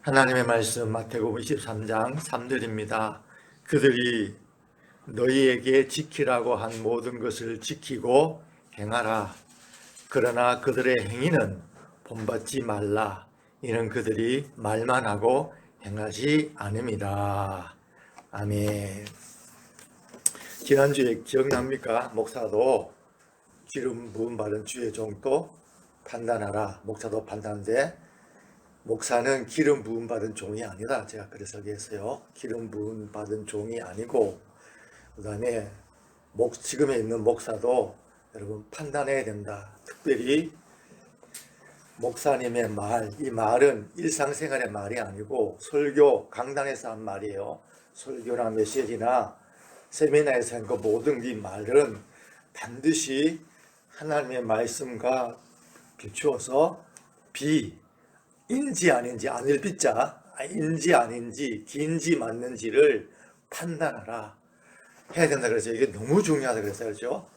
하나님의 말씀 마태복음 23장 3절입니다. 그들이 너희에게 지키라고 한 모든 것을 지키고 행하라. 그러나 그들의 행위는 본받지 말라. 이는 그들이 말만 하고 행하지 않음이라. 아멘. 지난주에 기억납니까? 목사도 기름 부음 받은 주의 종도 판단하라. 목사도 판단돼 목사는 기름 부음 받은 종이 아니다. 제가 그래서 얘기했어요. 기름 부음 받은 종이 아니고, 그 다음에 지금에 있는 목사도 여러분 판단해야 된다. 특별히 목사님의 말, 이 말은 일상생활의 말이 아니고 설교, 강단에서 한 말이에요. 설교나 메시지나 세미나에서 한 그 모든 이 말은 반드시 하나님의 말씀과 비추어서 인지 아닌지, 아닐 빗자, 인지 아닌지, 긴지 맞는지를 판단하라 해야 된다 그랬어요. 이게 너무 중요하다 그랬어요. 그렇죠?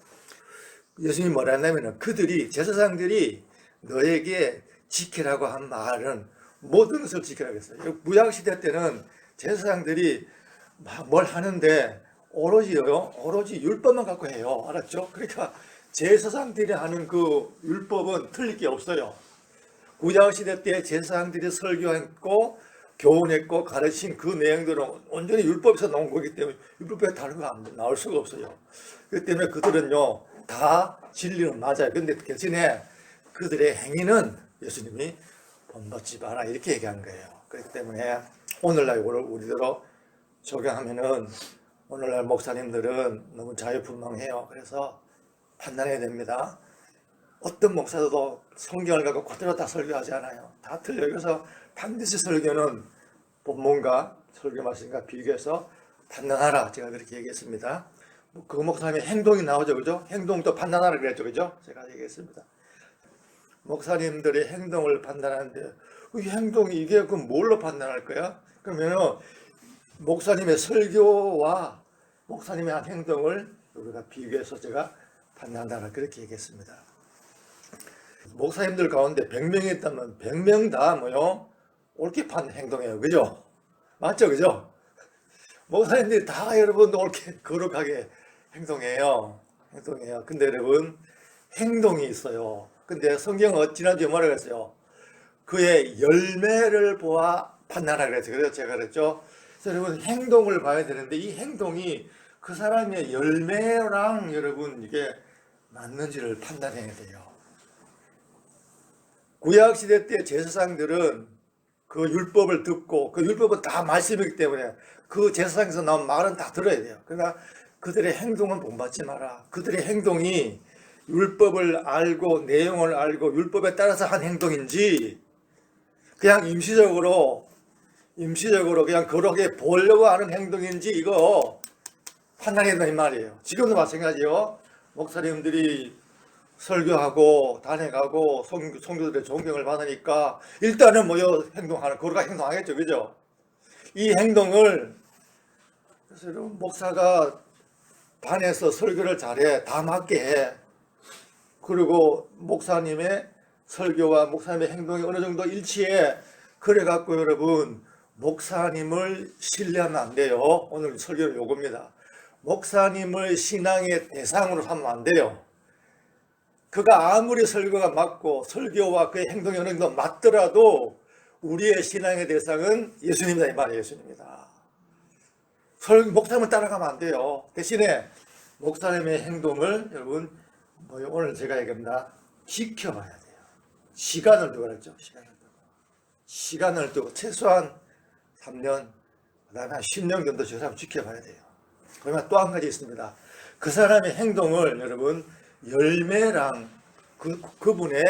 예수님이 뭐라 했냐면 그들이, 제사장들이 너에게 지키라고 한 말은 모든 것을 지키라고 했어요. 무약시대 때는 제사장들이 뭘 하는데 오로지 율법만 갖고 해요. 알았죠? 그러니까 제사장들이 하는 그 율법은 틀릴 게 없어요. 구약시대 때 제사장들이 설교했고 교훈했고 가르친 그 내용들은 온전히 율법에서 나온 거기 때문에 율법에 다른 거 나올 수가 없어요. 그렇기 때문에 그들은요 다 진리는 맞아요. 근데 대신에 그들의 행위는 예수님이 본받지 마라 이렇게 얘기한 거예요. 그렇기 때문에 오늘날 이걸 우리대로 적용하면은 오늘날 목사님들은 너무 자유분방해요. 그래서 판단해야 됩니다. 어떤 목사도 성경을 갖고 그대로 다 설교하지 않아요. 다 틀려요. 그래서 반드시 설교는 본문과 설교 말씀과 비교해서 판단하라. 제가 그렇게 얘기했습니다. 그 목사님의 행동이 나오죠. 그죠? 행동도 판단하라 그랬죠. 그죠? 제가 얘기했습니다. 목사님들의 행동을 판단하는데 이 행동이 이게 그럼 뭘로 판단할 거야? 그러면 목사님의 설교와 목사님의 한 행동을 우리가 비교해서 제가 판단하라 그렇게 얘기했습니다. 목사님들 가운데 100명이 있다면 100명 다 뭐요? 옳게 판 행동해요. 그죠? 맞죠? 그죠? 목사님들이 다 여러분 옳게 거룩하게 행동해요. 근데 여러분 행동이 있어요. 근데 성경은 지난주에 뭐라고 했어요? 그의 열매를 보아 판단하라 그랬어요. 그래서 제가 그랬죠. 그래서 여러분 행동을 봐야 되는데 이 행동이 그 사람의 열매랑 여러분 이게 맞는지를 판단해야 돼요. 구약시대 때 제사장들은 그 율법을 듣고 그 율법은 다 말씀이기 때문에 그 제사장에서 나온 말은 다 들어야 돼요. 그러니까 그들의 행동은 본받지 마라. 그들의 행동이 율법을 알고 내용을 알고 율법에 따라서 한 행동인지 그냥 임시적으로 그냥 거룩하게 보려고 하는 행동인지 이거 판단해야 된다 이 말이에요. 지금도 마찬가지요. 목사님들이 설교하고 단회가고 성도들의 존경을 받으니까 일단은 모여 행동하는 거룩하게 행동하겠죠. 그죠? 이 행동을 그래서 여러분 목사가 단에서 설교를 잘해 다 맞게 해. 그리고 목사님의 설교와 목사님의 행동이 어느 정도 일치해. 그래 갖고 여러분 목사님을 신뢰하면 안 돼요. 오늘 설교는 요겁니다. 목사님을 신앙의 대상으로 삼으면 안 돼요. 그가 아무리 설교가 맞고 설교와 그의 행동이 어느 정도 맞더라도 우리의 신앙의 대상은 예수님이다 이 말이에요. 예수님이다. 목사님을 따라가면 안 돼요. 대신에 목사님의 행동을 여러분 오늘 제가 얘기합니다. 지켜봐야 돼요. 시간을 두고 그랬죠. 시간을 두고 최소한 3년 그 다음에 한 10년 정도 저 사람 지켜봐야 돼요. 그러면 또 한 가지 있습니다. 그 사람의 행동을 여러분 열매랑 그분의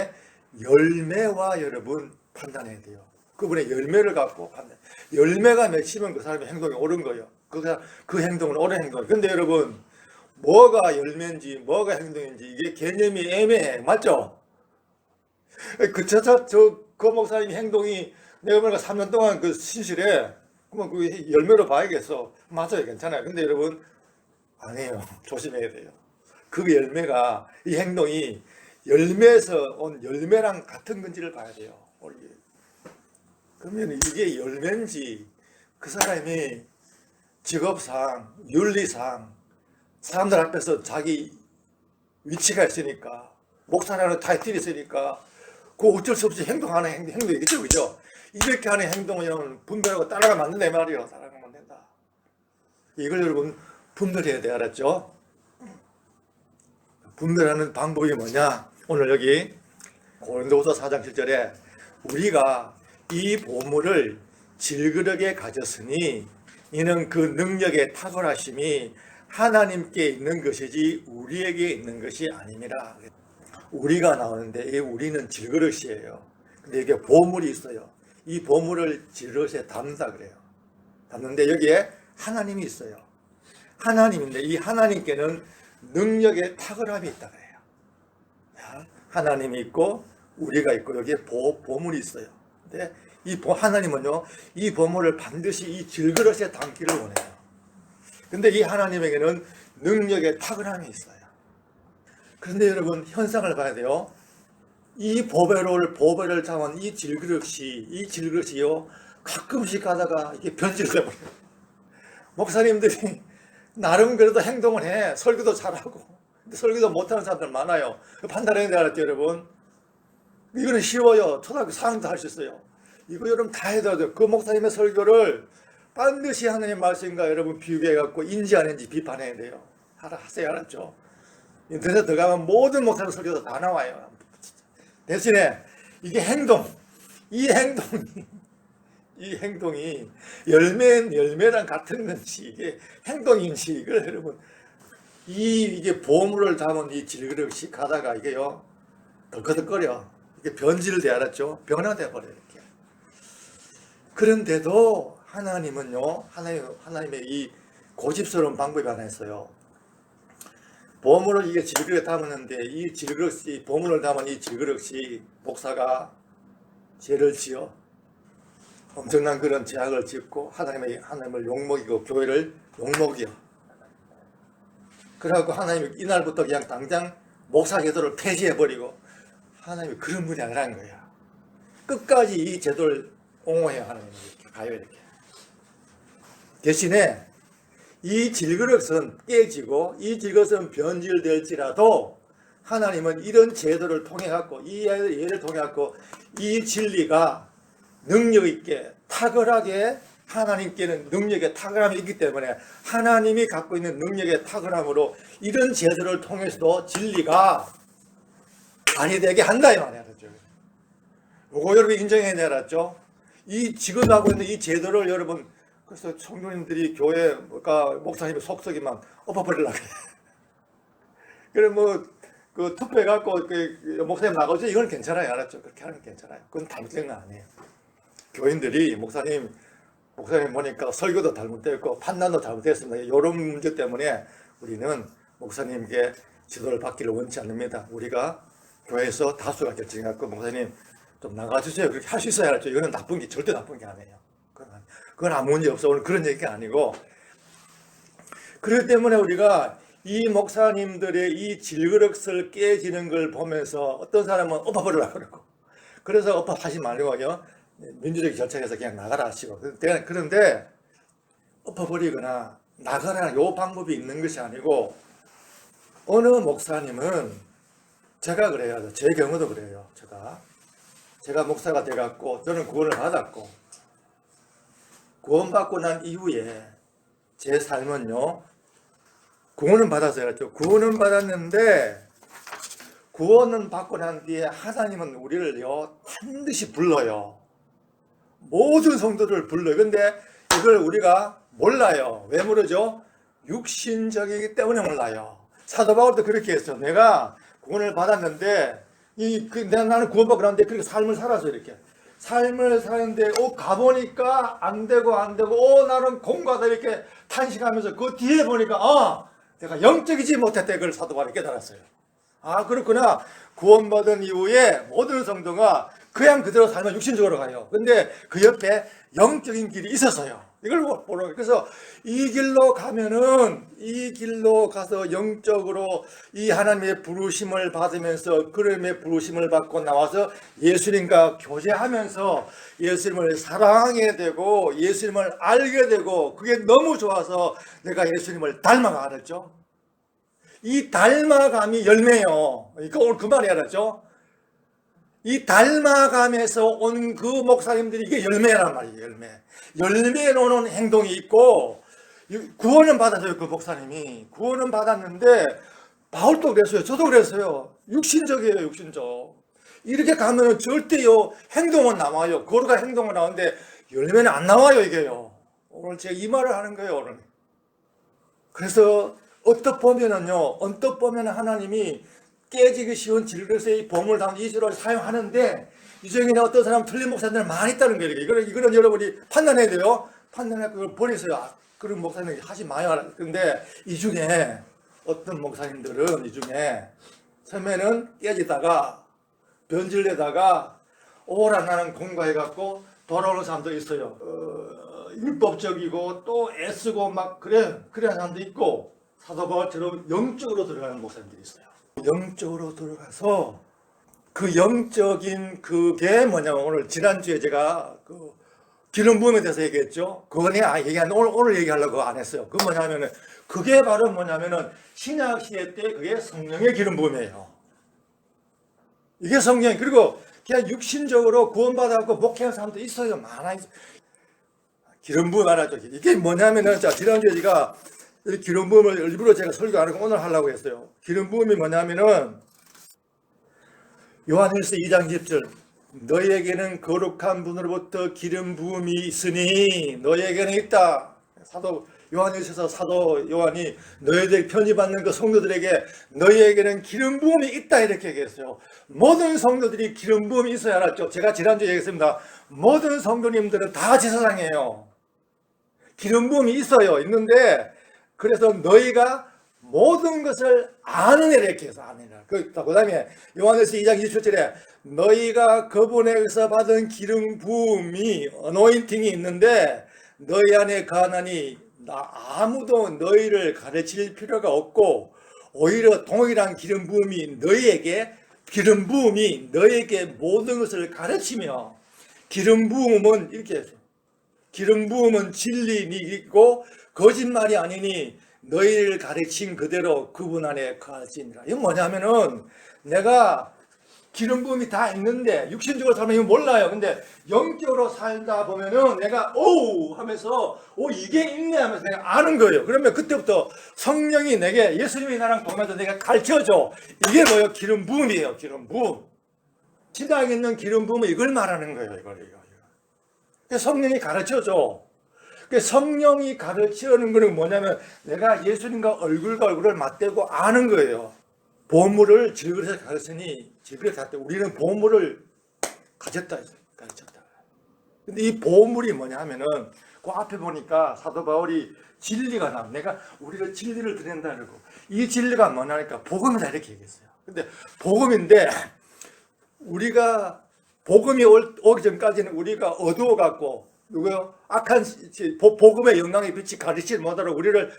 열매와 여러분 판단해야 돼요. 그분의 열매를 갖고 판단. 열매가 맺히면 그 사람의 행동이 옳은 거예요. 그 행동은 옳은 행동이에요. 근데 여러분 뭐가 열매인지 뭐가 행동인지 이게 개념이 애매해. 맞죠? 그 목사님 행동이 내가 보니까 3년 동안 그 신실해. 그러면 그 열매로 봐야겠어. 맞아요. 괜찮아요. 근데 여러분 아니에요. 조심해야 돼요. 그 열매가 이 행동이 열매에서 온 열매랑 같은 건지를 봐야 돼요. 그러면 이게 열매인지 그 사람이 직업상, 윤리상 사람들 앞에서 자기 위치가 있으니까 목사라는 타이틀이 있으니까 그 어쩔 수 없이 행동하는 행동이겠죠, 그죠? 이렇게 하는 행동은 여러분 분별하고 따라가면 안 된다 이 말이에요. 따라가면 안 된다. 이걸 여러분 분별해야 돼, 알았죠? 분별하는 방법이 뭐냐? 오늘 여기 고린도후서 4장 7절에 우리가 이 보물을 질그릇에 가졌으니 이는 그 능력의 탁월하심이 하나님께 있는 것이지 우리에게 있는 것이 아닙니다. 우리가 나오는데 이 우리는 질그릇이에요. 근데 이게 보물이 있어요. 이 보물을 질그릇에 담는다 그래요. 담는데 여기에 하나님이 있어요. 하나님인데 이 하나님께는 능력의 탁월함이 있다 그래요. 하나님이 있고 우리가 있고 여기에 보물이 있어요. 근데 이 하나님은요, 이 보물을 반드시 이 질그릇에 담기를 원해요. 근데 이 하나님에게는 능력의 탁월함이 있어요. 그런데 여러분 현상을 봐야 돼요. 이 보배를 담은 이 질그릇이요 가끔씩 가다가 이게 변질돼 버려요. 목사님들이 나름 그래도 행동을 해. 설교도 잘하고. 근데 설교도 못하는 사람들 많아요. 판단해야 돼, 알았죠, 여러분? 이거는 쉬워요. 초등학교 4학년도 할 수 있어요. 이거 여러분 다 해야 돼요. 그 목사님의 설교를 반드시 하나님 말씀과 여러분 비교해갖고 인지하는지 비판해야 돼요. 하세요, 알았죠? 인터넷에 들어가면 모든 목사님 설교도 다 나와요. 대신에 이게 이 행동이 열매랑 같은 건지 이게 행동인지 이걸 여러분 이게 보물을 담은 이 질그릇이 가다가 이게요 덜커덕거려 이게 변질돼, 알았죠? 변화돼 버려 이렇게. 그런데도 하나님은요 하나님의 이 고집스러운 방법이 하나 있어요. 보물을 이게 질그릇에 담았는데 이 질그릇이 보물을 담은 이 질그릇이 목사가 죄를 지어 엄청난 그런 죄악을 짓고 하나님을 욕먹이고 교회를 욕먹여. 그래갖고 하나님이 이날부터 그냥 당장 목사 제도를 폐지해버리고 하나님이 그런 분이 아니라는 거야. 끝까지 이 제도를 옹호해야 하나님이 이렇게 가요 이렇게. 대신에 이 질그릇은 깨지고 이 질그릇은 변질될지라도 하나님은 이런 제도를 통해 갖고 이 예를 통해 갖고 이 진리가 능력 있게 탁월하게 하나님께는 능력의 탁월함이 있기 때문에 하나님이 갖고 있는 능력의 탁월함으로 이런 제도를 통해서도 진리가 발휘되게 한다 이 말이야. 이거 여러분 인정해야 돼, 알았죠? 이 지금 하고 있는 이 제도를 여러분 그래서 청년님들이 교회 목사님의 속썩이만 엎어버리려고 그래. 그래 그 투표해갖고 목사님 나가죠? 이건 괜찮아요, 알았죠? 그렇게 하는 게 괜찮아요. 그건 잘못된 건 아니에요. 교인들이 목사님 보니까 설교도 잘못됐고 판단도 잘못됐습니다. 이런 문제 때문에 우리는 목사님께 지도를 받기를 원치 않습니다. 우리가 교회에서 다수가 결정해갖고 목사님 좀 나가주세요. 그렇게 할 수 있어야 알았죠? 이거는 절대 나쁜 게 아니에요. 그건 아무 문제 없어. 오늘 그런 얘기가 아니고. 그렇기 때문에 우리가 이 목사님들의 이 질그릇을 깨지는 걸 보면서 어떤 사람은 엎어버리려고 그러고, 그래서 엎어하지 말고요. 민주적인 절차에서 그냥 나가라 하시고. 그런데 엎어버리거나 나가라는 요 방법이 있는 것이 아니고, 어느 목사님은 제가 그래요. 제 경우도 그래요. 제가 목사가 돼갖고 저는 구원을 받았고, 구원받고 난 이후에 제 삶은요, 구원은 받았어요. 구원은 받았는데 구원은 받고 난 뒤에 하나님은 우리를요 반드시 불러요. 모든 성도를 불러요. 근데 이걸 우리가 몰라요. 왜 모르죠? 육신적이기 때문에 몰라요. 사도 바울도 그렇게 했어. 내가 구원을 받았는데 나는 구원받고 났는데 그렇게 삶을 살아서 이렇게 삶을 사는데 가보니까 안 되고 나는 공과다 이렇게 탄식하면서 그 뒤에 보니까 내가 영적이지 못했다. 그걸 사도 바울이 깨달았어요. 그렇구나. 구원받은 이후에 모든 성도가 그냥 그대로 살면 육신적으로 가요. 근데 그 옆에 영적인 길이 있었어요. 이걸 보는 거예요. 그래서 이 길로 가면은 이 길로 가서 영적으로 이 하나님의 부르심을 받으면서 그림의 부르심을 받고 나와서 예수님과 교제하면서 예수님을 사랑하게 되고 예수님을 알게 되고 그게 너무 좋아서 내가 예수님을 닮아가겠죠. 이 닮아감이 열매예요. 이거 오늘 그 말이 알았죠? 이 닮아감에서 온 그 목사님들이 이게 열매란 말이에요. 열매에 오는 행동이 있고 구원은 받았어요. 그 목사님이 구원은 받았는데 바울도 그랬어요. 저도 그랬어요. 육신적이에요. 육신적. 이렇게 가면 절대요 행동은 나와요. 거룩한 행동은 나오는데 열매는 안 나와요. 이게요. 오늘 제가 이 말을 하는 거예요. 오늘. 그래서 언뜻 보면 하나님이 깨지기 쉬운 질그릇의 보물 담은 이주를 사용하는데 이 중에 어떤 사람 틀린 목사님들 많이 있다는 거예요. 이거는 여러분이 판단해야 돼요. 판단해서 그걸 버리세요. 그런 목사님 하지 마요. 근데 이 중에 어떤 목사님들은 이 중에 처음에는 깨지다가 변질되다가 오라 나는 공부해갖고 돌아오는 사람도 있어요. 율법적이고 또 애쓰고 막 그런 사람도 있고 사도 바울처럼 영적으로 들어가는 목사님들이 있어요. 영적으로 들어가서 그 영적인 그게 뭐냐면 오늘 지난주에 제가 그 기름 부음에 대해서 얘기했죠. 그건 오늘 얘기하려고 안 했어요. 그 뭐냐면은 그게 바로 뭐냐면은 신약 시대 때 그게 성령의 기름 부음이에요. 이게 성령. 그리고 그냥 육신적으로 구원받아갖고 목회하는 사람도 있어요. 많아. 기름 부음 알았죠. 이게 뭐냐면은 자 지난주에 제가 기름 부음을 일부러 제가 설교 안 하고 오늘 하려고 했어요. 기름 부음이 뭐냐면은 요한일서 2장 10절 너희에게는 거룩한 분으로부터 기름 부음이 있으니 너희에게는 있다. 사도 요한일서에서 사도 요한이 너희들 편지받는 그 성도들에게 너희에게는 기름 부음이 있다 이렇게 얘기했어요. 모든 성도들이 기름 부음이 있어야 알았죠. 제가 지난주에 얘기했습니다. 모든 성도님들은 다 제사장이에요. 기름 부음이 있어요. 있는데 그래서 너희가 모든 것을 아는 애라 이렇게 해서 아는 애라. 그 다음에 요한일서 2장 27절에 너희가 그분에게서 받은 기름 부음이 어노인팅이 있는데 너희 안에 거하나니 아무도 너희를 가르칠 필요가 없고 오히려 동일한 기름 부음이 너희에게 모든 것을 가르치며 기름 부음은 이렇게 해서 기름 부음은 진리니 있고 거짓말이 아니니 너희를 가르친 그대로 그분 안에 거하시니라. 이건 뭐냐면은 내가 기름 부음이 다 있는데 육신적으로 살면 이거 몰라요. 근데 영적으로 살다 보면은 내가 오 하면서 오 이게 있네 하면서 내가 아는 거예요. 그러면 그때부터 성령이 내게 예수님이 나랑 동행해서 내가 가르쳐줘. 이게 뭐예요? 기름 부음이에요. 기름 부음. 신앙에 있는 기름 부음은 이걸 말하는 거예요. 이거. 성령이 가르쳐줘. 성령이 가르치는 거는 뭐냐면 내가 예수님과 얼굴과 얼굴을 맞대고 아는 거예요. 보물을 질그릇에 가르치니 질그릇에 갔다. 우리는 보물을 가졌다. 근데 이 보물이 뭐냐 하면은 그 앞에 보니까 사도 바울이 진리가 나. 내가 우리가 진리를 드린다 그러고 이 진리가 뭐냐니까 복음이다 이렇게 얘기했어요. 근데 복음인데 우리가 복음이 오기 전까지는 우리가 어두워 갖고 누구요? 악한 복음의 영광의 빛이 가르치지 못하도록 우리를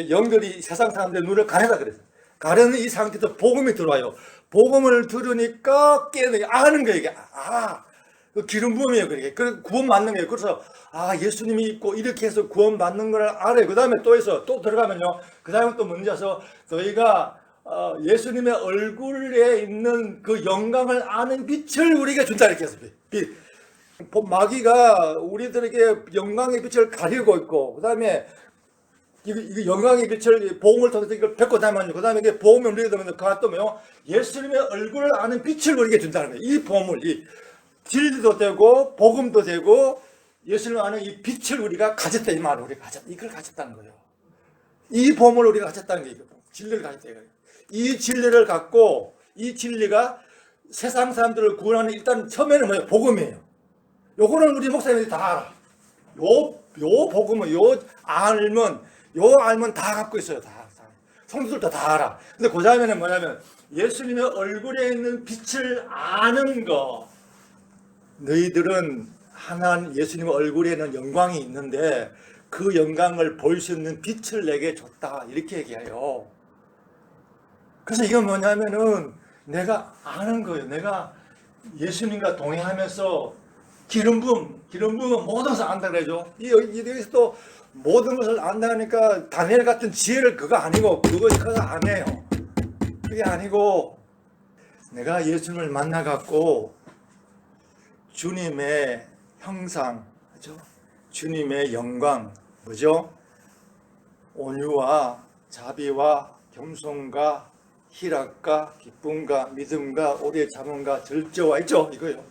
영들이 세상 사람들의 눈을 가려다 그랬어요. 가려는 이 상태에서 복음이 들어와요. 복음을 들으니까 깨는 아는 거예요. 이게 그 기름 부음이에요. 그래 구원 받는 거예요. 그래서 예수님이 있고 이렇게 해서 구원 받는 걸 알아요. 그 다음에 또 들어가면요. 그 다음에 또 문제서 너희가 예수님의 얼굴에 있는 그 영광을 아는 빛을 우리에게 준다 이렇게 해서 빛. 마귀가 우리들에게 영광의 빛을 가리고 있고 그 다음에 이 영광의 빛을 복음을 통해서 이걸 뱉고 다니면요. 그 다음에 이게 복음을 우리게 되면 그것도요 예수님의 얼굴을 아는 빛을 우리에게 준다는 거예요. 이 보물, 이 진리도 되고 복음도 되고 예수님을 아는 이 빛을 우리가 가졌다 이 말을 우리가 가졌다. 이걸 가졌다는 거예요. 이 보물을 우리가 가졌다는 거예요. 진리를 가졌다 이거예요. 이 진리를 갖고 이 진리가 세상 사람들을 구원하는 일단 처음에는 뭐예요? 복음이에요. 요거는 우리 목사님들이 다 알아. 요 복음은 요 알면 다 갖고 있어요. 다. 성도들도 다 알아. 근데 그 다음에는 뭐냐면 예수님의 얼굴에 있는 빛을 아는 거. 너희들은 하나님 예수님 얼굴에는 영광이 있는데 그 영광을 볼 수 있는 빛을 내게 줬다 이렇게 얘기해요. 그래서 이건 뭐냐면은 내가 아는 거예요. 내가 예수님과 동행하면서 기름 부음은 모든 것을 안다 그러죠. 여기서 또 모든 것을 안다니까 다니엘 같은 지혜를 그거 아니고 그거 아니에요. 그게 아니고 내가 예수님을 만나갖고 주님의 형상, 그죠? 주님의 영광, 뭐죠? 온유와 자비와 겸손과 희락과 기쁨과 믿음과 오래 참음과 절제와 있죠? 이거요.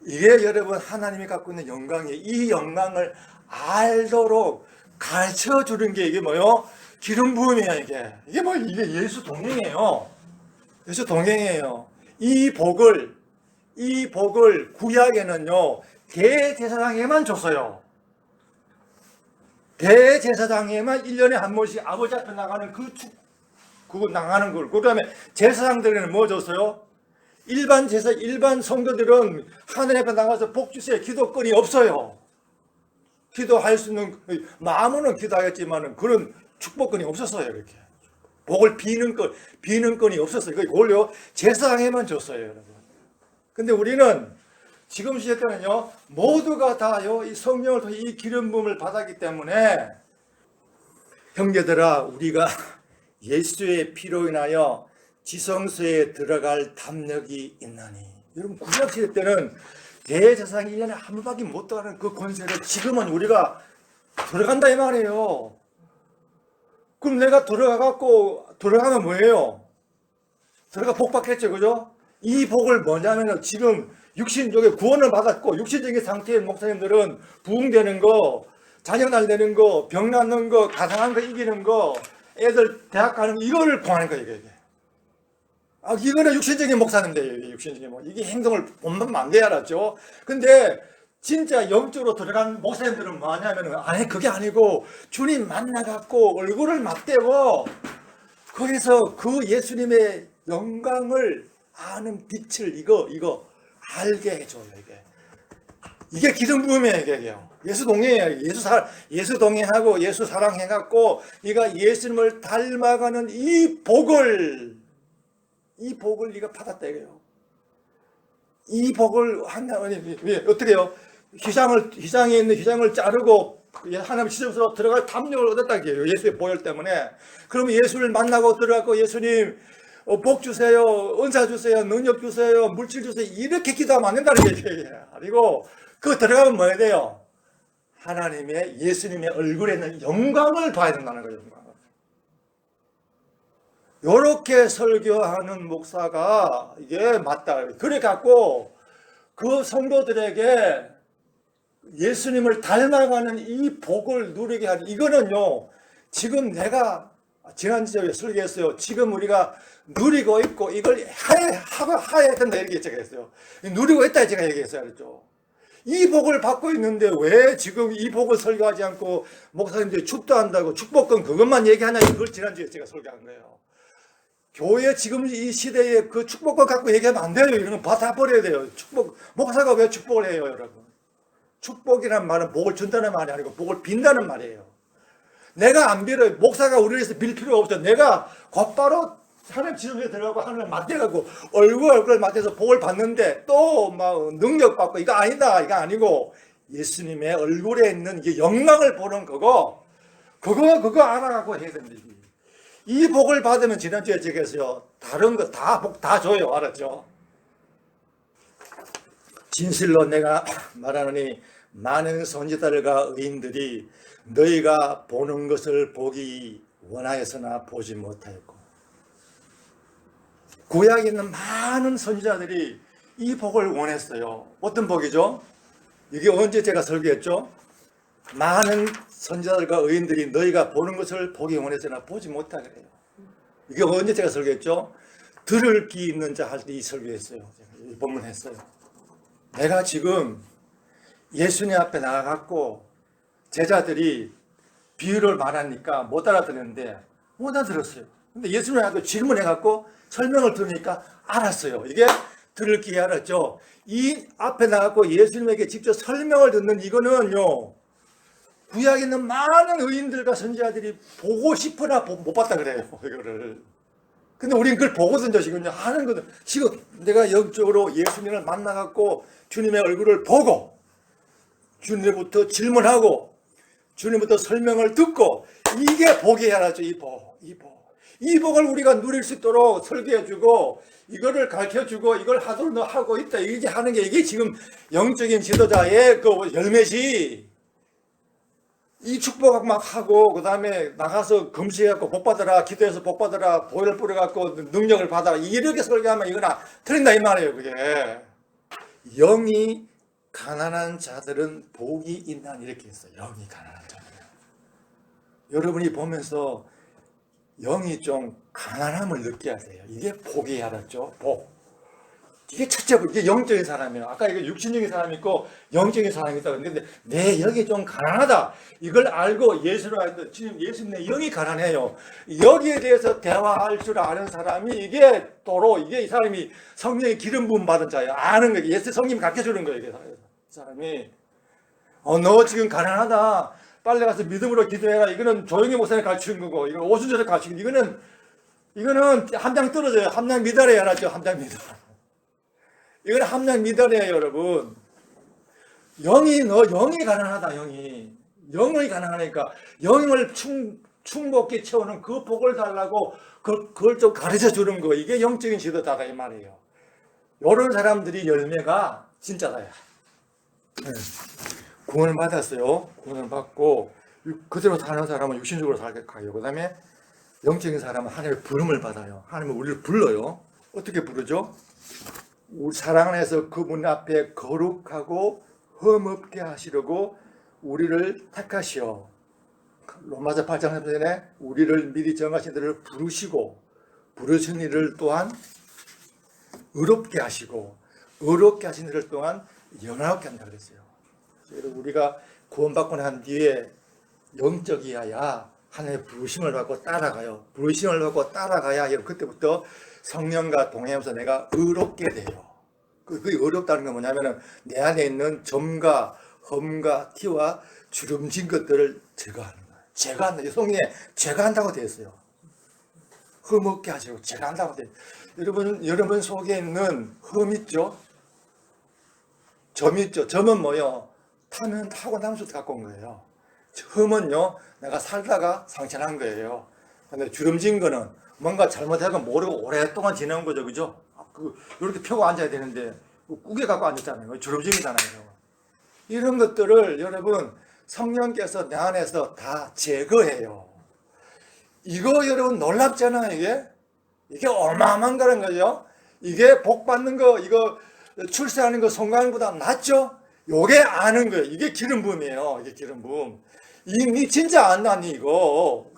이게 여러분 하나님이 갖고 있는 영광이에요. 이 영광을 알도록 가르쳐 주는 게 이게 뭐요? 기름 부음이에요, 이게. 이게 예수 동행이에요. 예수 동행이에요. 이 복을 구약에는요, 대제사장에만 줬어요. 대제사장에만 1년에 한 번씩 아버지 앞에 나가는 그거 나가는 걸. 그 다음에 제사장들에는 뭐 줬어요? 일반 성도들은 하늘 앞에 나가서 복 주세요. 기도권이 없어요. 기도할 수 있는, 마음으로는 기도하겠지만 그런 축복권이 없었어요. 이렇게. 복을 비는 건이 없었어요. 그걸요, 제사장에만 줬어요, 여러분. 근데 우리는 지금 시대에는요, 모두가 다요, 이 성령을 통해 이 기름 부음을 받았기 때문에, 형제들아, 우리가 예수의 피로 인하여 지성소에 들어갈 담력이 있나니. 여러분, 구약시대 때는 대제사장이 1년에 한 번밖에 못 들어가는 그 권세를 지금은 우리가 들어간다 이 말이에요. 그럼 내가 들어가면 뭐예요? 들어가 복 받겠죠, 그죠? 이 복을 뭐냐면은 지금 육신적인 구원을 받았고 육신적인 상태의 목사님들은 부흥되는 거, 자녀 날 되는 거, 병 낫는 거, 가상한 거 이기는 거, 애들 대학 가는 거, 이거를 구하는 거예요, 이게. 이거는 육신적인 목사님들, 육신적인 목사. 이게 행동을 본받으면 안 돼야 알았죠? 근데 진짜 영적으로 들어간 목사님들은 뭐 하냐면은, 그게 아니고 주님 만나갖고 얼굴을 맞대고 거기서 그 예수님의 영광을 아는 빛을 이거 알게 해줘요, 이게. 이게 기름 부음이에요, 이게요. 예수 동행이에요. 예수 동행하고 예수 사랑해갖고 이가 예수님을 닮아가는 이 복을 네가 받았다 이거예요. 이 복을 어떻게 해요? 휘장에 있는 휘장을 자르고 하나님 지성소로 들어갈 담력을 얻었다 이게요. 예수의 보혈 때문에. 그러면 예수를 만나고 들어가고 예수님 복 주세요, 은사 주세요, 능력 주세요, 물질 주세요 이렇게 기도하면 안 된다는 얘기예요. 그리고 그거 들어가면 뭐 해야 돼요? 하나님의 예수님의 얼굴에 있는 영광을 봐야 된다는 거예요. 요렇게 설교하는 목사가 이게 맞다. 그래 갖고 그 성도들에게 예수님을 닮아가는 이 복을 누리게 하는, 이거는요, 지금 내가 지난주에 설교했어요. 지금 우리가 누리고 있고 이걸 해야 된다 이렇게 얘기했어요. 누리고 있다 제가 얘기했어요. 그렇죠? 이 복을 받고 있는데 왜 지금 이 복을 설교하지 않고 목사님들이 축도한다고 축복권 그것만 얘기하냐, 이걸 지난주에 제가 설교한 거예요. 교회 지금 이 시대에 그 축복권 갖고 얘기하면 안 돼요. 이런 거 다 버려야 돼요. 목사가 왜 축복을 해요, 여러분? 축복이란 말은 복을 준다는 말이 아니고 복을 빈다는 말이에요. 내가 안 빌어요. 목사가 우리를 위해서 빌 필요 없죠. 내가 곧바로 하나님 지성소에 들어가고 하나님을 맞대가고 얼굴을 맞대서 복을 받는데 또 막 능력 받고 이거 아니다, 이거 아니고 예수님의 얼굴에 있는 이 영광을 보는 거고, 그거 알아가고 해야 됩니다. 이 복을 받으면 지난주에 제가 했어요. 다른 거 다 복 다 줘요. 알았죠? 진실로 내가 말하노니 많은 선지자들과 의인들이 너희가 보는 것을 보기 원하였으나 보지 못하였고, 구약에 있는 많은 선지자들이 이 복을 원했어요. 어떤 복이죠? 이게 언제 제가 설교했죠? 많은 선지자들과 의인들이 너희가 보는 것을 보기 원했으나 보지 못하게 해요. 이게 언제 제가 설교했죠? 들을 귀 있는 자 할 때 이 설교했어요. 이 본문 했어요. 내가 지금 예수님 앞에 나가갖고 제자들이 비유를 말하니까 못 알아듣는데 못 알아들었어요. 근데 예수님한테 질문해갖고 설명을 들으니까 알았어요. 이게 들을 기회 알았죠. 이 앞에 나가고 예수님에게 직접 설명을 듣는 이거는요, 구약에 있는 많은 의인들과 선지자들이 보고 싶으나 못 봤다 그래요, 이거를. 근데 우린 그걸 보거든요, 지금요. 하는 거든. 지금 내가 영적으로 예수님을 만나갖고 주님의 얼굴을 보고, 주님부터 질문하고, 주님부터 설명을 듣고, 이게 복이 알았죠, 이 복. 이 복을 우리가 누릴 수 있도록 설계해주고, 이거를 가르쳐주고, 이걸 하도록 너 하고 있다. 이게 하는 게, 이게 지금 영적인 지도자의 그 열매지. 이 축복 막 하고, 그 다음에 나가서 금식해갖고 복 받아라, 기도해서 복 받아라, 보혈 뿌려갖고 능력을 받아라. 이렇게 설계하면 이거나 틀린다, 이 말이에요, 그게. 영이 가난한 자들은 복이 있나, 이렇게 했어요. 영이 가난한 자들은. 여러분이 보면서 영이 좀 가난함을 느껴야 돼요. 이게 복이 알았죠? 복. 이게 첫째 복, 이게 영적인 사람이에요. 아까 이거 육신적인 사람이 있고 영적인 사람이 있다고 했는데 내 영이 좀 가난하다. 이걸 알고 예수를 알고 지금 예수님 내 영이 가난해요. 여기에 대해서 대화할 줄 아는 사람이 이게 도로 이게 이 사람이 성령의 기름 부음 받은 자예요. 아는 거예요. 예수 성령이 가르쳐 주는 거예요. 이게 사람이. 너 지금 가난하다. 빨리 가서 믿음으로 기도해라. 이거는 조용히 목사님 가르치는 거고, 이건 오순절에 가르치는 거. 이거는 함량 떨어져요. 함량 미달에 알았죠? 함량 미달. 이건 함량 미달이에요, 여러분. 영이 가난하다, 영이. 영이 가난하니까, 영을 충복히 채우는 그 복을 달라고, 그걸 좀 가르쳐 주는 거. 이게 영적인 지도자다, 이 말이에요. 이런 사람들이 열매가 진짜다. 네. 구원을 받았어요. 구원을 받고 그대로 사는 사람은 육신적으로 살게 가요. 그 다음에 영적인 사람은 하나님의 부름을 받아요. 하나님은 우리를 불러요. 어떻게 부르죠? 우리 사랑 안에서 그분 앞에 거룩하고 흠없게 하시려고 우리를 택하시어. 로마서 8장 3절에 우리를 미리 정하신 이들을 부르시고 부르신 이를 또한 의롭게 하시고 의롭게 하신 이를 또한 영화롭게 한다 그랬어요. 우리가 구원받고 난 뒤에 영적이어야 하나님의 부르심을 받고 따라가요. 부르심을 받고 따라가야 그때부터 성령과 동행하면서 내가 의롭게 돼요. 그 의롭다는 건 뭐냐면은 내 안에 있는 점과 험과 티와 주름진 것들을 제거하는 거예요. 제거한다. 성령에 제거한다고 되어 있어요. 흠없게 하시고 제거한다고 되어 있어요. 여러분 속에 있는 흠 있죠? 점 있죠? 점은 뭐요? 타면 타고 남수도 갖고 온 거예요. 흠은요, 내가 살다가 상처난 거예요. 근데 주름진 거는 뭔가 잘못하고 모르고 오랫동안 지내온 거죠, 그죠? 이렇게 펴고 앉아야 되는데, 꾸게 갖고 앉았잖아요. 주름진이잖아요. 이런 것들을 여러분, 성령께서 내 안에서 다 제거해요. 이거 여러분 놀랍잖아요, 이게? 이게 어마어마한 거라는 거죠? 이게 복 받는 거, 이거 출세하는 거, 성공하는 거보다 낫죠? 요게 아는 거예요. 이게 기름 부음이에요. 이게 기름 부음. 이 진짜 안다니 이거.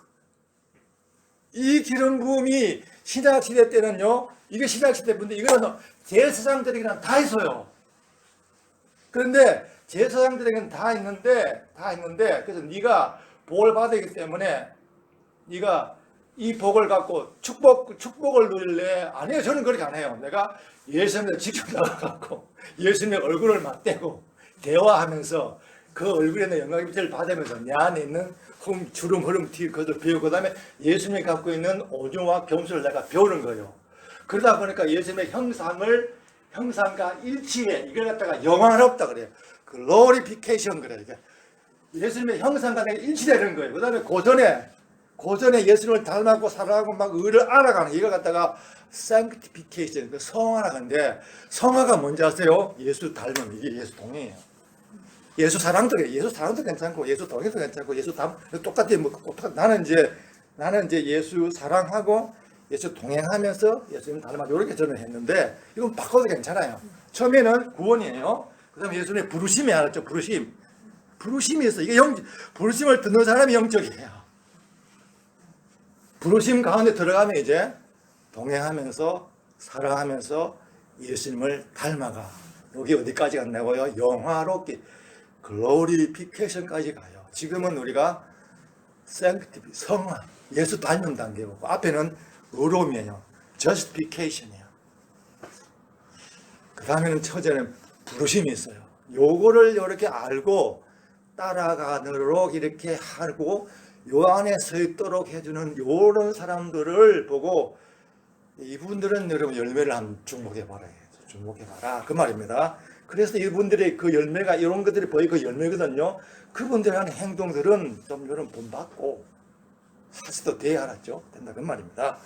이 기름 부음이 신약 시대 때는요. 이게 신약 시대 분들 이거는 제사장들에게는 다 있어요. 그런데 제사장들에게는 다 있는데 그래서 네가 복을 받기 때문에 네가 이 복을 갖고 축복을 누릴래? 아니요, 저는 그렇게 안 해요. 내가 예수님을 직접 나가갖고 예수님의 얼굴을 맞대고 대화하면서 그 얼굴에 있는 영광의 빛을 받으면서 내 안에 있는 주름, 흐름, 티, 그것을 배우고 그다음에 예수님이 갖고 있는 오중과 겸손을 내가 배우는 거예요. 그러다 보니까 예수님의 형상과 일치해. 이걸 갖다가 영화롭다 그래요. 글로리피케이션 그래요. 예수님의 형상과 내가 일치되는 거예요. 그다음에 고전에 예수님을 닮았고 사랑하고 막 의를 알아가는 이걸 갖다가 sanctification, 성화라는데 성화가 뭔지 아세요? 예수 닮음, 이게 예수 동의예요. 예수 사랑도 괜찮고 예수 동의도 괜찮고 예수 똑같아. 나는 이제 예수 사랑하고 예수 동행하면서 예수님 닮아 이렇게 저는 했는데 이건 바꿔도 괜찮아요. 처음에는 구원이에요. 그다음에 예수님의 부르심이 알았죠. 부르심이 있어. 이게 부르심을 듣는 사람이 영적이에요. 부르심 가운데 들어가면 이제 동행하면서 사랑하면서 예수님을 닮아가. 여기 어디까지 갔냐고요? 영화롭게 글로리피케이션까지 가요. 지금은 우리가 sanctification, 성화, 예수 닮는 단계고 앞에는 의로움이에요. justification이에요. 그 다음에는 처제는 부르심이 있어요. 요거를 이렇게 알고 따라가도록 이렇게 하고 요 안에 서 있도록 해주는 요런 사람들을 보고 이분들은 여러분 열매를 한번 주목해 봐라. 주목해 봐라. 그 말입니다. 그래서 이분들의 그 열매가 이런 것들이 보이 그 열매거든요. 그분들의 하는 행동들은 좀 여러분 본받고 하셔도 돼야 알았죠. 된다. 그 말입니다.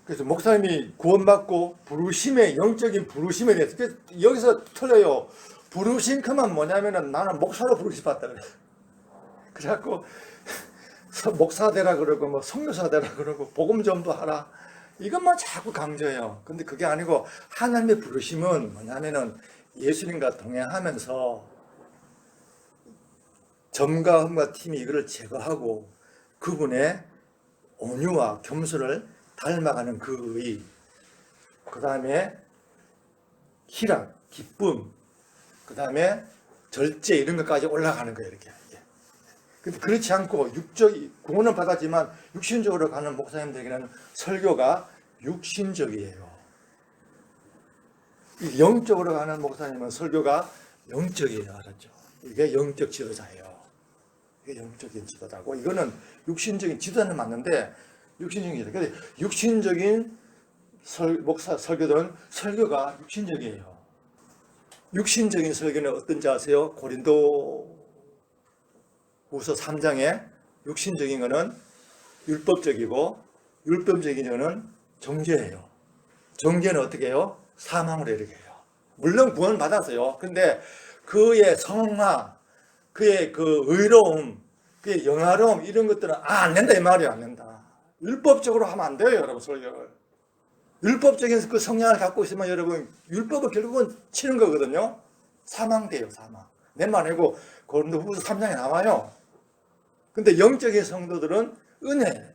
그래서 목사님이 구원받고 부르심의 영적인 부르심에 대해서 여기서 틀려요. 부르심 그만 뭐냐면은 나는 목사로 부르심 받다 그래. 그래갖고 목사 되라 그러고 뭐 선교사 되라 그러고 복음 전도하라 이것만 자꾸 강조해요. 근데 그게 아니고 하나님의 부르심은 뭐냐면은 예수님과 동행하면서 점과 흠과 팀이 이거를 제거하고 그분의 온유와 겸손을 닮아가는 그 의, 그 다음에 희락, 기쁨, 그 다음에 절제 이런 것까지 올라가는 거예요. 이렇게. 근데 그렇지 않고 구원은 받았지만 육신적으로 가는 목사님들에게는 설교가 육신적이에요. 영적으로 가는 목사님은 설교가 영적이에요. 알았죠? 이게 영적 지도자예요. 이게 영적인 지도자고 이거는 육신적인 지도자는 맞는데 육신적인 근데 육신적인 목사 설교들은 설교가 육신적이에요. 육신적인 설교는 어떤지 아세요? 고린도 후서 3장에 육신적인 거는 율법적이고 율법적인 거는 정죄예요. 정죄는 어떻게 해요? 사망으로 이르게 해요. 물론 구원 받았어요. 근데 그의 성화, 그의 그 의로움, 그의 영화로움 이런 것들은 안 된다 이 말이에요. 안 된다. 율법적으로 하면 안 돼요, 여러분 설교를. 율법적인 그 성향을 갖고 있으면 여러분 율법을 결국은 치는 거거든요. 사망돼요, 사망. 내 말 아니고 고린도 후서 3장에 나와요. 근데 영적인 성도들은 은혜.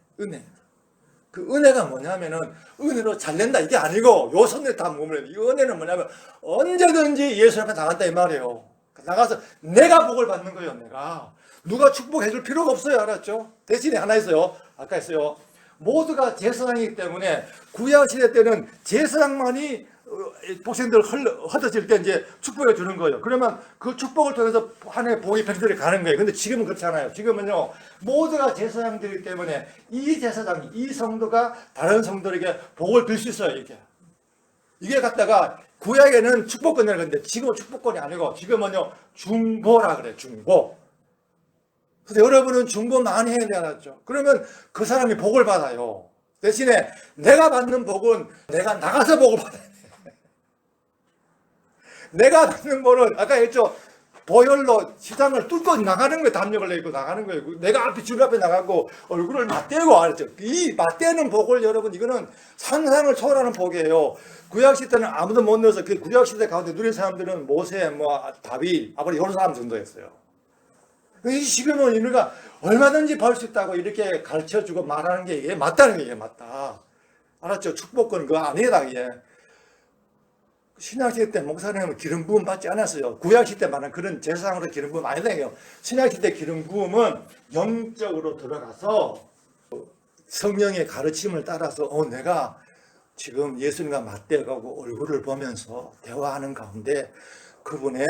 그 은혜가 뭐냐면은 은혜로 잘 된다 이게 아니고 요 선에 다 몸을 이 은혜는 뭐냐면 언제든지 예수 앞에 나간다 이 말이에요. 나가서 내가 복을 받는 거예요. 내가 누가 축복해 줄 필요가 없어요. 알았죠? 대신에 하나 있어요. 아까 했어요. 모두가 제사장이기 때문에 구약 시대 때는 제사장만이 복생들 흩어질 때 이제 축복해 주는 거예요. 그러면 그 축복을 통해서 하나의 복이 백들이 가는 거예요. 근데 지금은 그렇지 않아요. 지금은요, 모두가 제사장들이기 때문에 이 제사장, 이 성도가 다른 성도에게 복을 빌 수 있어요. 이게 갖다가 구약에는 축복권이라는 건데 지금은 축복권이 아니고 지금은요, 중보라 그래요. 중보. 근데 여러분은 중보 많이 해야 돼, 알았죠? 그러면 그 사람이 복을 받아요. 대신에 내가 받는 복은 내가 나가서 복을 받아야 돼. 내가 받는 복은 아까 했죠? 보혈로 시장을 뚫고 나가는 거예요. 담력을 내고 나가는 거예요. 내가 앞에 줄 앞에 나가고 얼굴을 맞대고 알았죠? 이 맞대는 복을 여러분 이거는 상상을 초월하는 복이에요. 구약시대는 아무도 못 넣어서 그 구약시대 가운데 누린 사람들은 모세, 다윗, 아버지 이런 사람 정도였어요. 지금은 우리가 얼마든지 벌 수 있다고 이렇게 가르쳐주고 말하는 게 이게 맞다는 게 이게 맞다. 알았죠? 축복권 그거 아니다 이게. 신약시대 때 목사님은 기름 부음 받지 않았어요. 구약시대 때 말하는 그런 제사장으로 기름 부음 아니다 이게요. 신약시대 기름 부음은 영적으로 들어가서 성령의 가르침을 따라서 내가 지금 예수님과 맞대가고 얼굴을 보면서 대화하는 가운데 그분의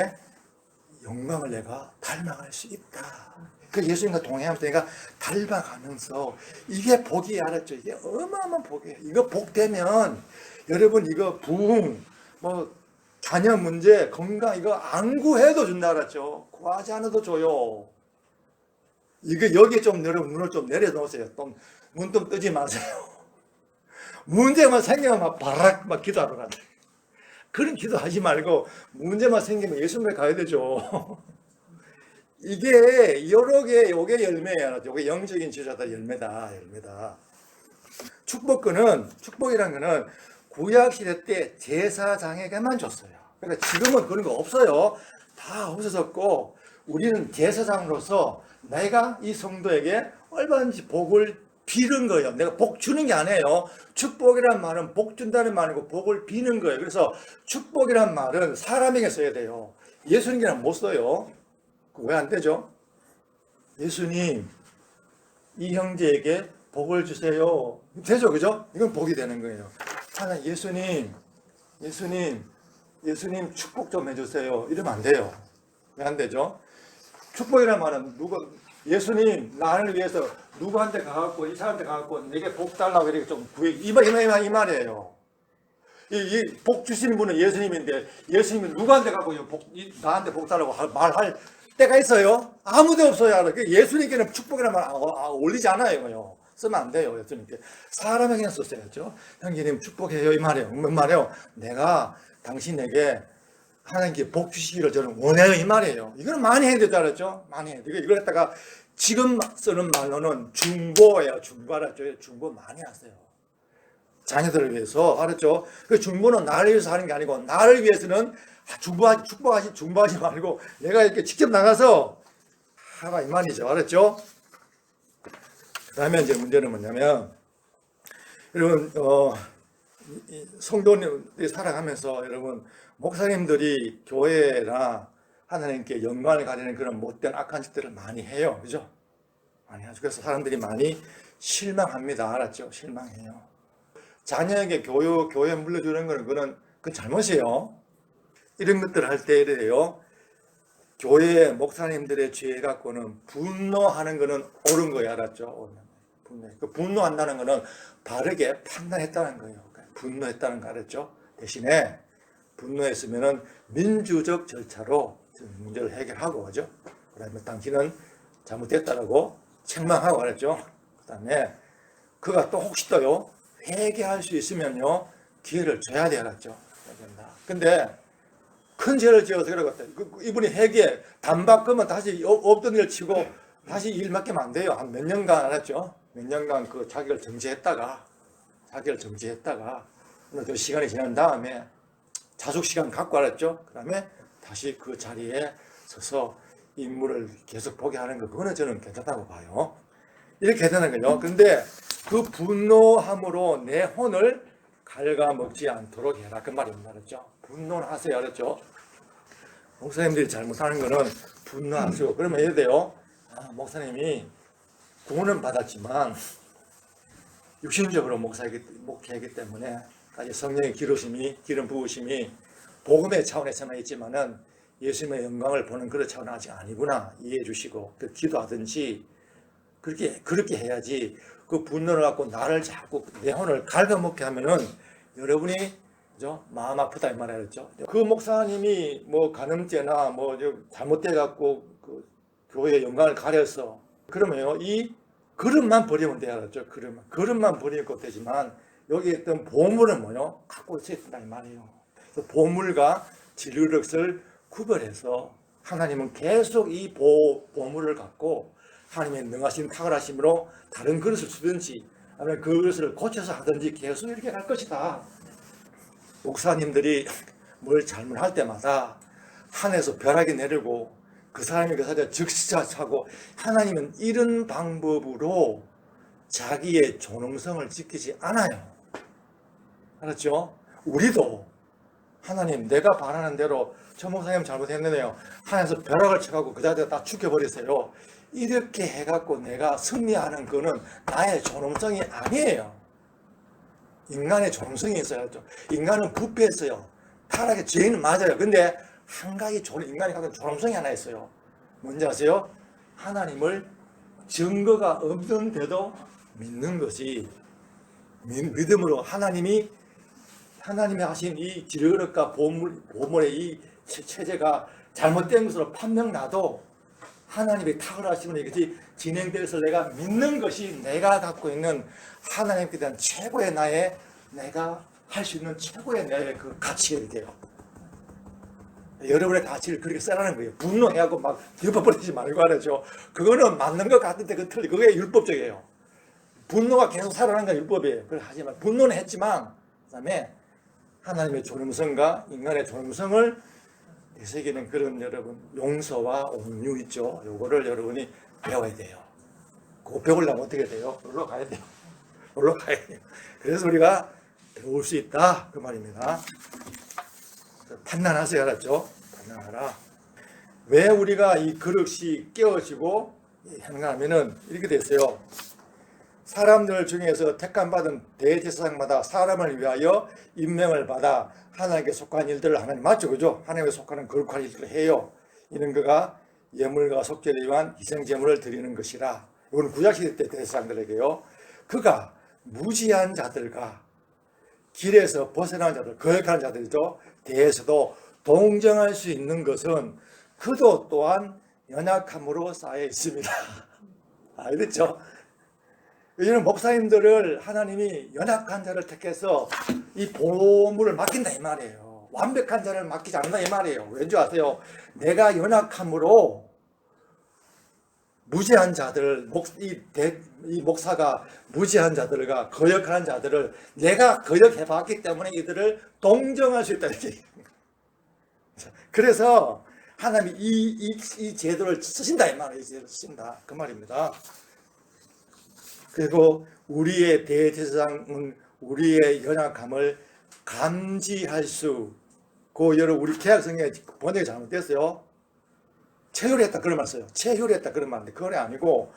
영광을 내가 닮아갈 수 있다. 그 예수님과 동행하면서 내가 닮아가면서 이게 복이 알았죠. 이게 어마어마한 복이에요. 이거 복 되면 여러분 이거 부흥, 자녀 문제, 건강 이거 안 구해도 준다 알았죠. 구하지 않아도 줘요. 이거 여기에 좀 여러분 눈을 좀 내려놓으세요. 눈 좀 뜨지 마세요. 문제만 생기면 막 기도하러 간다. 그런 기도하지 말고 문제만 생기면 예수님에 가야 되죠. 이게 여러 개, 요게 열매야. 요게 영적인 지도자다 열매다. 축복이란 거는 구약시대 때 제사장에게만 줬어요. 그러니까 지금은 그런 거 없어요. 다 없어졌고 우리는 제사장으로서 내가 이 성도에게 얼마든지 복을 비는 거예요. 내가 복 주는 게 아니에요. 축복이란 말은 복 준다는 말이고 복을 비는 거예요. 그래서 축복이란 말은 사람에게 써야 돼요. 예수님께는 못 써요. 왜 안 되죠? 예수님, 이 형제에게 복을 주세요. 되죠, 그죠? 이건 복이 되는 거예요. 하나, 예수님, 예수님 축복 좀 해주세요. 이러면 안 돼요. 왜 안 되죠? 축복이라는 말은 예수님 나를 위해서 누구한테 가갖고 이 사람한테 가갖고 내게 복 달라고 이렇게 좀 구해 이 말이에요. 이 복 주시는 분은 예수님인데 예수님이 누구한테 가고 나한테 복 달라고 말할 때가 있어요? 아무데 없어요. 예수님께는 축복이라는 말 올리지 않아요. 쓰면 안 돼요. 예수님께 사람에게는 썼어야죠. 형제님 축복해요 이 말이에요. 뭔 말이에요? 내가 당신에게 하나님께 복 주시기를 저는 원해요 이 말이에요. 이거는 많이 해야 되지 않았죠? 많이 해야 돼요. 이걸 갖다가 지금 쓰는 말로는 중보예요. 중보 알았죠? 중보 많이 하세요. 자녀들을 위해서 알았죠? 그 중보는 나를 위해서 하는 게 아니고 나를 위해서는 중보하지 말고 내가 이렇게 직접 나가서 하라 이 말이죠. 알았죠? 그 다음에 이제 문제는 뭐냐면 여러분 성도님들이 살아가면서 여러분 목사님들이 교회나 하나님께 영광을 가리는 그런 못된 악한 짓들을 많이 해요. 그죠? 많이 하죠. 그래서 사람들이 많이 실망합니다. 알았죠? 실망해요. 자녀에게 교회 물려주는 거는 그건 잘못이에요. 이런 것들을 할 때 이래요. 교회 목사님들의 죄 갖고는 분노하는 거는 옳은 거예요. 알았죠? 분노한다는 거는 바르게 판단했다는 거예요. 분노했다는 거 알았죠? 대신에 분노했으면은 민주적 절차로 문제를 해결하고 그죠? 그다음에 당신은 잘못됐다라고 책망하고 알았죠? 그다음에 그가 또 혹시 또요 회개할 수 있으면요 기회를 줘야 돼 알았죠? 근데 큰 죄를 지어서 그러겠다. 이분이 회개 단박하면 다시 없던 일을 치고 다시 일 맡기면 안 돼요. 한 몇 년간 알았죠? 몇 년간 그 자기를 정지했다가 어느 그 시간이 지난 다음에 자숙 시간 갖고 알았죠? 그 다음에 다시 그 자리에 서서 임무를 계속 보게 하는 거 그거는 저는 괜찮다고 봐요. 이렇게 되는 거죠. 근데 그 분노함으로 내 혼을 갉아먹지 않도록 해라 그 말입니다. 알았죠? 분노는 하세요. 알았죠? 목사님들이 잘못하는 거는 분노하시고 그러면 이래 돼요. 목사님이 구원은 받았지만 육신적으로 목회하기 때문에 아직 성령의 기름 부으심이 복음의 차원에서만 있지만은 예수님의 영광을 보는 그런 차원은 아직 아니구나 이해해 주시고 기도하든지 그렇게 해야지 그 분노를 갖고 나를 자꾸 내 혼을 갉아먹게 하면은 여러분이 그죠? 마음 아프다 이 말이었죠. 그 목사님이 뭐 간음죄나 뭐 잘못돼 갖고 그 교회의 영광을 가려서 그러면요 이 그릇만 버리면 돼야 알았죠. 그릇만 버리는 것도 되지만 여기에 있던 보물은 뭐요? 갖고 있어야 된다 이 말이에요. 보물과 진리릇을 구별해서 하나님은 계속 이 보물을 갖고 하나님의 능하신 탁월하심으로 다른 그릇을 쓰든지 아니면 그 그릇을 고쳐서 하든지 계속 이렇게 갈 것이다. 목사님들이 뭘 잘못할 때마다 하늘에서 벼락이 내리고 그 사람이 그 사람을 즉시자하고 하나님은 이런 방법으로 자기의 존엄성을 지키지 않아요. 알았죠? 우리도 하나님 내가 바라는 대로 저 목사님 잘못했네요. 하나님께서 벼락을 쳐가고 그 자리에 다 죽여버리세요. 이렇게 해갖고 내가 승리하는 거는 나의 존엄성이 아니에요. 인간의 존엄성이 있어야죠. 인간은 부패했어요. 타락의 죄인은 맞아요. 근데 한 가지 인간이 갖는 존엄성이 하나 있어요. 뭔지 아세요? 하나님을 증거가 없는데도 믿는 것이 믿음으로 하나님이 하신 이 지르릇과 보물의 이 체제가 잘못된 것으로 판명나도 하나님의 탁월하심으로 이것이 진행되어서 내가 믿는 것이 내가 갖고 있는 하나님께 대한 최고의 내가 할 수 있는 최고의 내 그 가치가 돼요. 여러분의 가치를 그렇게 써라는 거예요. 분노해하고 막 덮어버리지 말고 하죠. 그거는 맞는 것 같은데 그게 율법적이에요. 분노가 계속 살아나는 건 율법이에요. 하지만 분노는 했지만 그다음에 하나님의 존엄성과 인간의 존엄성을 되새기는 그런 여러분 용서와 온유 있죠. 요거를 여러분이 배워야 돼요. 그거 배우려면 어떻게 돼요? 놀러 가야 돼요. 놀러 가야 돼요. 그래서 우리가 배울 수 있다 그 말입니다. 판단하세요. 알았죠? 판단하라. 왜 우리가 이 그릇이 깨어지고 행하면은 이렇게 됐어요. 사람들 중에서 택함받은 대제사장마다 사람을 위하여 임명을 받아 하나님께 속한 일들을 하나님 맞죠, 그죠? 하나님께 속하는 거룩한 일들을 해요. 이는 그가 예물과 속죄를 위한 희생제물을 드리는 것이라. 이건 구약시대 때 대제사장들에게요. 그가 무지한 자들과 길에서 벗어난 자들, 거역하는 자들이죠. 대해서도 동정할 수 있는 것은 그도 또한 연약함으로 쌓여 있습니다. 알겠죠? 이는 목사님들을 하나님이 연약한 자를 택해서 이 보물을 맡긴다 이 말이에요. 완벽한 자를 맡기지 않는다 이 말이에요. 왠지 아세요? 내가 연약함으로 무지한 자들, 이 목사가 무지한 자들과 거역하는 자들을 내가 거역해봤기 때문에 이들을 동정할 수 있다 이렇게. 그래서 하나님이 이 제도를 쓰신다 이 말이에요. 이 제도를 쓰신다 그 말입니다. 그리고 우리의 대제사장은 우리의 연약함을 감지할 수, 여러분 우리 계약성에 번역이 잘못됐어요. 체휼했다 그런 말 써요. 체휼했다 그런 말인데 그건 아니고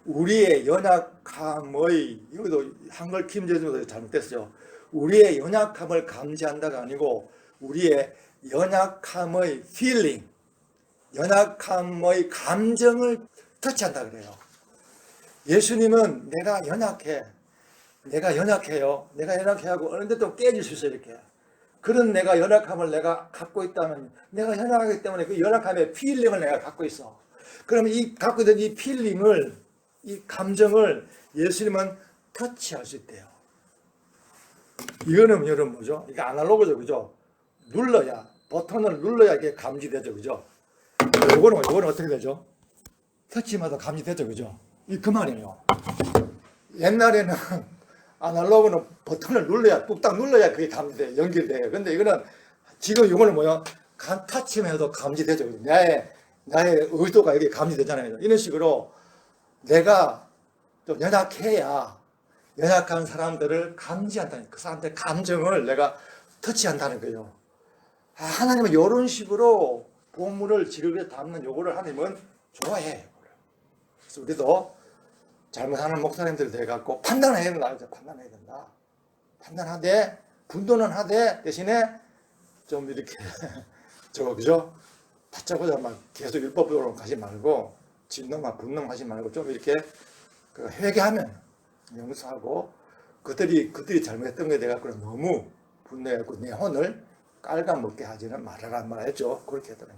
우리의 연약함의, 이것도 한글 김재준도 잘못됐어요. 우리의 연약함을 감지한다가 아니고 우리의 연약함의 feeling, 연약함의 감정을 터치한다 그래요. 예수님은 내가 연약해요. 내가 연약해하고 어느 데도 깨질 수 있어요. 이렇게. 그런 내가 연약함을 내가 갖고 있다면, 내가 연약하기 때문에 그 연약함의 필링을 내가 갖고 있어. 그러면 이 갖고 있는 이 필링을, 이 감정을 예수님은 터치할 수 있대요. 이거는 여러분 뭐죠? 이게 아날로그죠, 그죠? 버튼을 눌러야 이게 감지되죠, 그죠? 요거는 어떻게 되죠? 터치마다 감지되죠, 그죠? 그 말이에요. 옛날에는 아날로그는 버튼을 눌러야, 뚝딱 눌러야 그게 감지돼, 연결돼요. 근데 이거는, 지금 이거는 뭐야? 타치만 해도 감지되죠. 나의 의도가 여기 감지되잖아요. 이런 식으로 내가 좀 연약해야 연약한 사람들을 감지한다는, 그 사람들의 감정을 내가 터치한다는 거예요. 하나님은 이런 식으로 보물을 지르게 담는 요거를 하나님은 좋아해요. 그래서 우리도 잘못하는 목사님들 돼갖고 판단해야 된다. 판단해야 된다. 판단하되, 분도는 하되, 대신에 좀 이렇게, 그죠? 다짜고짜 막 계속 율법으로 가지 말고, 진노만 분노하지 말고, 좀 이렇게 회개하면, 용서하고, 그들이 잘못했던 거에 대해서 너무 분노해갖고 내 혼을 깔아먹게 하지는 말아라 말했죠. 그렇게 했다는 거예요.